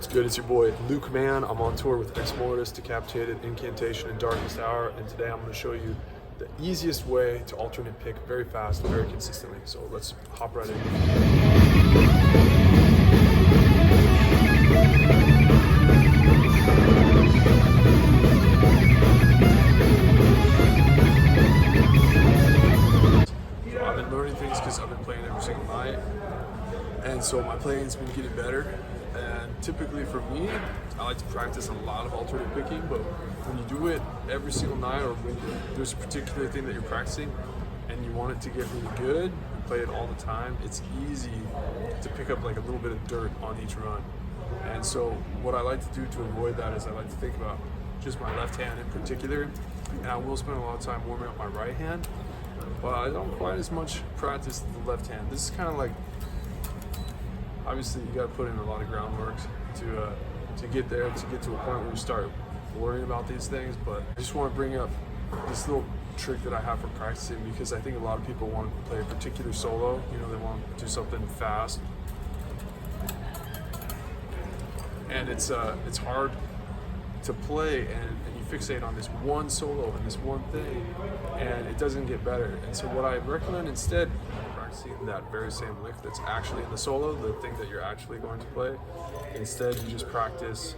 What's good? It's your boy Luke Mann. I'm on tour with Ex Mortis, Decapitated, Incantation, and Darkest Hour, and today I'm going to show you the easiest way to alternate pick very fast, very consistently. So let's hop right in. I've been learning things because I've been playing every single night, and so my playing's been getting better. And typically for me, I like to practice a lot of alternate picking, but when you do it every single night, or when there's a particular thing that you're practicing and you want it to get really good, you play it all the time, it's easy to pick up like a little bit of dirt on each run. And so what I like to do to avoid that is I like to think about just my left hand in particular, and I will spend a lot of time warming up my right hand, but I don't quite as much practice the left hand. This is kind of like, obviously you got to put in a lot of groundwork to get there, to get to a point where you start worrying about these things. But I just want to bring up this little trick that I have for practicing, because I think a lot of people want to play a particular solo. You know, they want to do something fast, and it's hard to play and you fixate on this one solo and this one thing, and it doesn't get better. And so what I recommend instead, practicing that very same lick that's actually in the solo, the thing that you're actually going to play, instead you just practice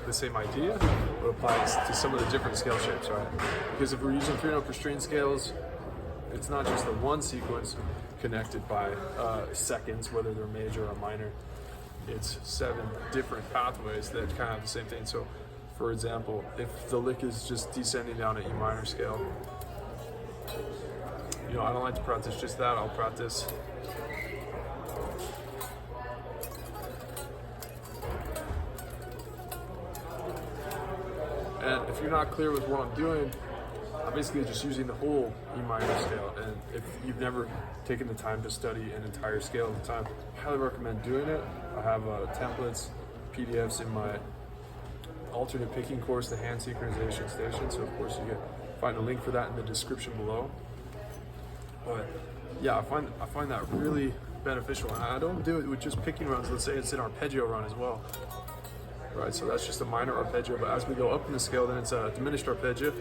the same idea but apply it to some of the different scale shapes, right? Because if we're using 3-note per string scales, it's not just the one sequence connected by seconds, whether they're major or minor. It's 7 different pathways that kind of have the same thing. So for example, if the lick is just descending down an E minor scale, you know, I don't like to practice just that. I'll practice and if you're not clear with what I'm doing, I'm basically just using the whole E minor scale. And if you've never taken the time to study an entire scale at a time, I highly recommend doing it. I have templates, PDFs in my alternate picking course, the hand synchronization station. So of course you can find a link for that in the description below. But yeah, I find that really beneficial. And I don't do it with just picking runs. Let's say it's an arpeggio run as well, right? So that's just a minor arpeggio, but as we go up in the scale, then it's a diminished arpeggio,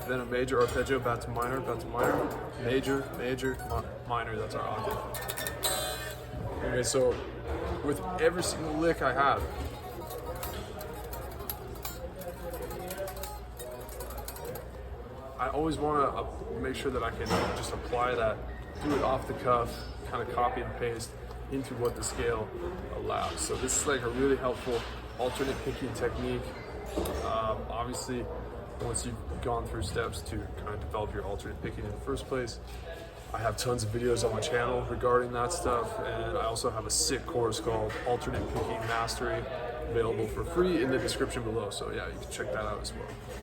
then a major arpeggio, back to minor, major, major, minor. That's our octave. Okay, so with every single lick I have, I always want to make sure that I can just apply that, do it off the cuff, kind of copy and paste into what the scale allows. So this is like a really helpful alternate picking technique. Obviously, once you've gone through steps to kind of develop your alternate picking in the first place, I have tons of videos on my channel regarding that stuff, and I also have a sick course called Alternate Picking Mastery available for free in the description below. So yeah, you can check that out as well.